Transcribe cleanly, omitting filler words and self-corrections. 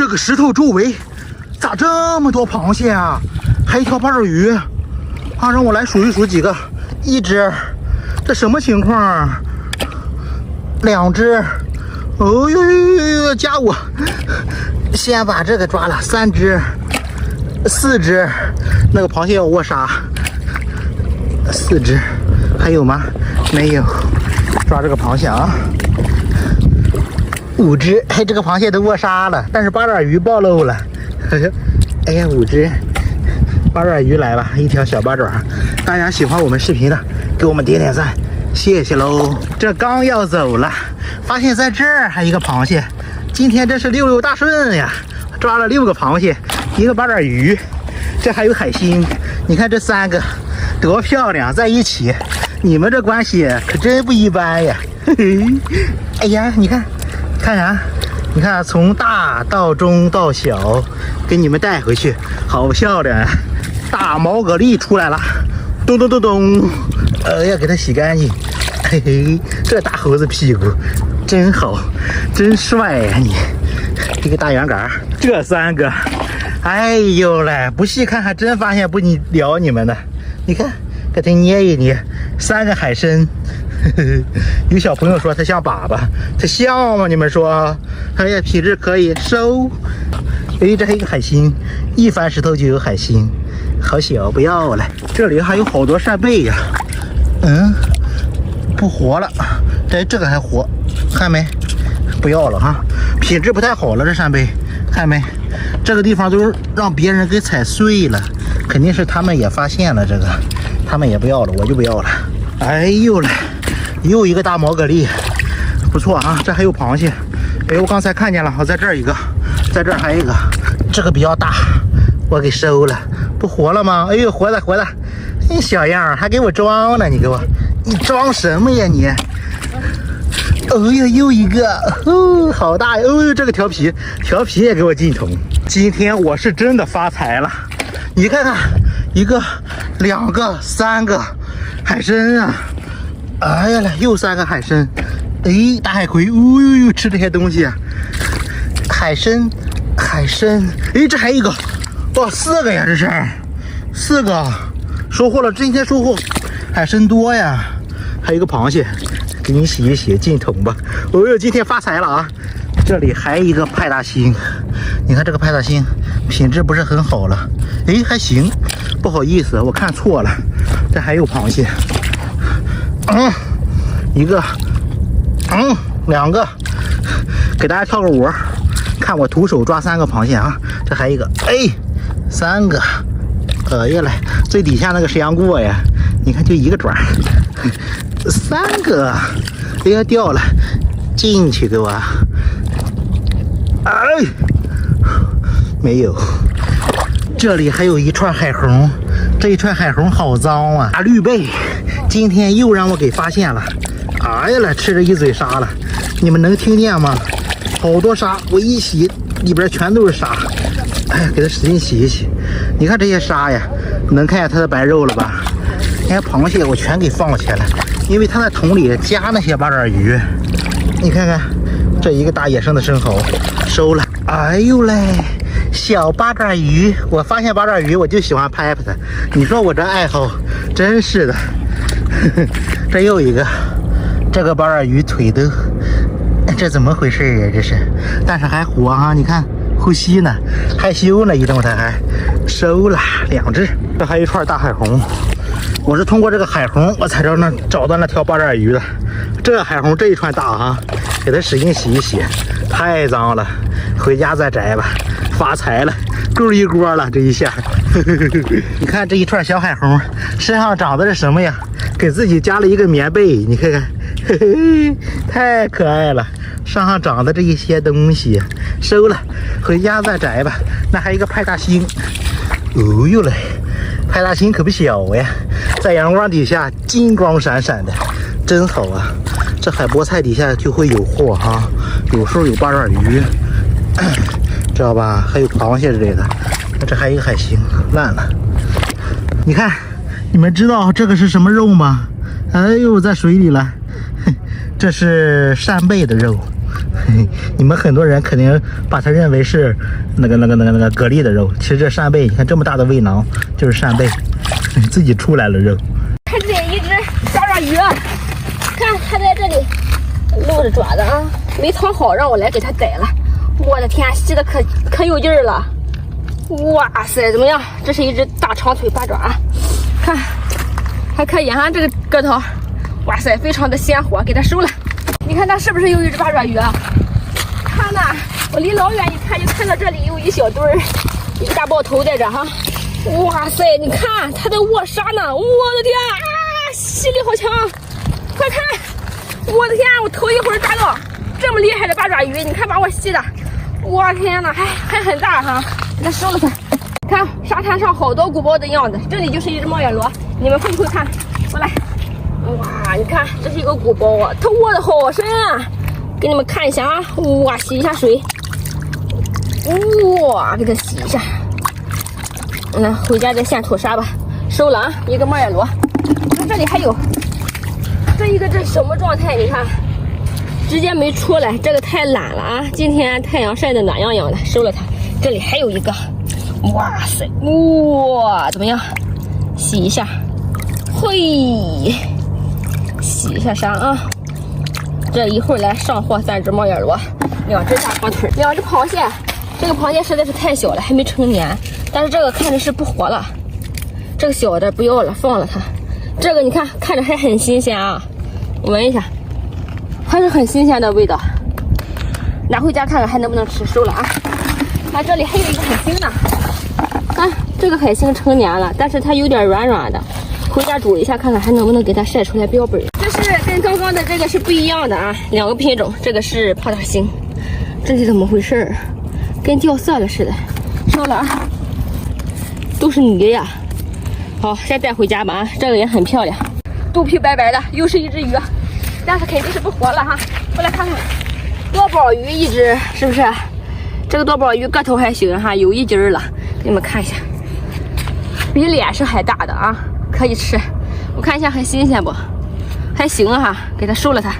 这个石头周围咋这么多螃蟹啊？还一条八爪鱼啊！让我来数一数几个，一只，这什么情况？2只，哦呦，加我！先把这个抓了，3只，4只，那个螃蟹要握杀，4只，还有吗？没有，抓这个螃蟹啊，5只，哎，这个螃蟹都握杀了，但是八爪鱼暴露了，哎呀，5只。八爪鱼来了，一条小八爪。大家喜欢我们视频的，给我们点点赞，谢谢喽。这刚要走了，发现在这儿还一个螃蟹。今天真是六大顺呀，抓了6个螃蟹，1个八爪鱼，这还有海星。你看这3个多漂亮，在一起，你们这关系可真不一般呀。嘿嘿，哎呀，你看，看啥？你看，从大到中到小，给你们带回去，好漂亮啊！大毛蛤蜊出来了，咚咚咚咚，要给它洗干净。嘿嘿，这大猴子屁股真好，真帅呀你！这个大圆杆，这3个，哎呦嘞，不细看还真发现不了你们的。你看，给它捏一捏，3个海参。有小朋友说它像粑粑，它像吗？你们说？哎呀，品质可以收。哎，这还有一个海星，一翻石头就有海星，好小，不要了。这里还有好多扇贝呀，不活了。这个还活，看没？不要了哈，品质不太好了。这扇贝，看没？这个地方都是让别人给踩碎了，肯定是他们也发现了这个，他们也不要了，我就不要了。哎呦嘞！又一个大毛蛤蜊，不错啊，这还有螃蟹。哎，我刚才看见了，我在这儿一个，在这儿还有一个，这个比较大，我给收了，不活了吗？哎呦，活的，哎，小样还给我装呢，你装什么呀你？哦呦，又一个，哦，好大呀！哦呦，这个调皮也给我进桶。今天我是真的发财了，你看看，1个、2个、3个海参啊！哎呀嘞，又3个海参，哎，大海葵，哦呦，吃这些东西啊，海参，哎，这还一个，哇，4个呀，这是4个，收获了，今天收获海参多呀，还有一个螃蟹，给你洗一洗，进桶吧。哦呦，今天发财了啊！这里还有一个派大星，你看这个派大星品质不是很好了，哎，还行，不好意思，我看错了，这还有螃蟹。1个，2个，给大家跳个舞，看我徒手抓3个螃蟹啊！这还一个，哎，3个，哎呀嘞，最底下那个石羊过呀，你看就1个爪，3个，哎呀掉了，进去给我，哎，没有，这里还有一串海虹，这一串海虹好脏啊，大绿贝。今天又让我给发现了，哎呀了，吃着一嘴沙了，你们能听见吗？好多沙，我一洗里边全都是沙，哎呀，给它使劲洗一洗。你看这些沙呀，能看见它的白肉了吧？你看螃蟹我全给放起来了，因为它在桶里加那些八爪鱼。你看看，这一个大野生的生蚝收了，哎呦嘞，小八爪鱼，我发现八爪鱼我就喜欢拍拍它。你说我这爱好真是的。这又一个，这个八爪鱼腿都，这怎么回事呀？这是，但是还活啊！你看呼吸呢，害羞呢，一动它还收了2只。这还一串大海虹，我是通过这个海虹我才找到那条八爪鱼的。这海虹这一串大啊，给它使劲洗一洗，太脏了，回家再摘吧。发财了，够一锅了这一下。你看这一串小海虹身上长的是什么呀？给自己加了一个棉被，你看看，嘿嘿，太可爱了。身上长的这一些东西收了，回家再摘吧。那还有一个派大星，哦呦嘞，派大星可不小呀，在阳光底下金光闪闪的，真好啊。这海菠菜底下就会有货哈，有时候有八爪鱼，知道吧？还有螃蟹之类的。这还有一个海星烂了，你看，你们知道这个是什么肉吗？哎呦，在水里了，这是扇贝的肉，你们很多人肯定把它认为是那个蛤蜊的肉，其实这扇贝，你看这么大的胃囊就是扇贝，自己出来了肉。看这一只爪爪鱼，看它在这里露着爪子啊，没藏好，让我来给它逮了。我的天，吸的可有劲儿了！哇塞，怎么样？这是一只大长腿八爪啊，看还可以哈，这个个头，哇塞，非常的鲜活，给它收了。你看它是不是有一只八爪鱼啊？看呐，我离老远一看就看到这里有一小堆儿，一个大爆头在这哈。哇塞，你看它在握沙呢！我的天啊，吸力好强！快看，我的天，我头一会儿抓到这么厉害的八爪鱼，你看把我吸的，我天哪，还很大哈！给它收了它。看沙滩上好多鼓包的样子，这里就是一只猫眼螺，你们会不会看？过来，哇，你看这是一个鼓包啊，它握的好深啊！给你们看一下啊，哇，洗一下水，哇，给它洗一下。那回家再现吐沙吧。收了啊，一个猫眼螺。那这里还有这一个，这什么状态？你看，直接没出来，这个太懒了啊！今天太阳晒得暖洋洋的，收了它。这里还有一个，哇塞，哇，怎么样？洗一下，嘿，洗一下沙啊！这一会儿来上货3只猫眼螺，2只大长腿，2只螃蟹。这个螃蟹实在是太小了，还没成年。但是这个看着是不活了，这个小的不要了，放了它。这个你看，看着还很新鲜啊，我闻一下，还是很新鲜的味道。拿回家看看还能不能吃，收了啊。那这里还有一个海星呢，看这个海星成年了，但是它有点软软的，回家煮一下看看还能不能给它晒出来标本。这是跟刚刚的这个是不一样的啊，2个品种，这个是胖大星，这是怎么回事？跟掉色了似的，收了啊。都是你的呀，好，先带回家吧啊！这个也很漂亮，肚皮白白的，又是一只鱼，但是肯定是不活了哈。过来看看，多宝鱼一只，是不是？这个多宝鱼个头还行哈，有1斤了，给你们看一下，比脸是还大的啊，可以吃。我看一下还新鲜不？还行哈，给它收了它。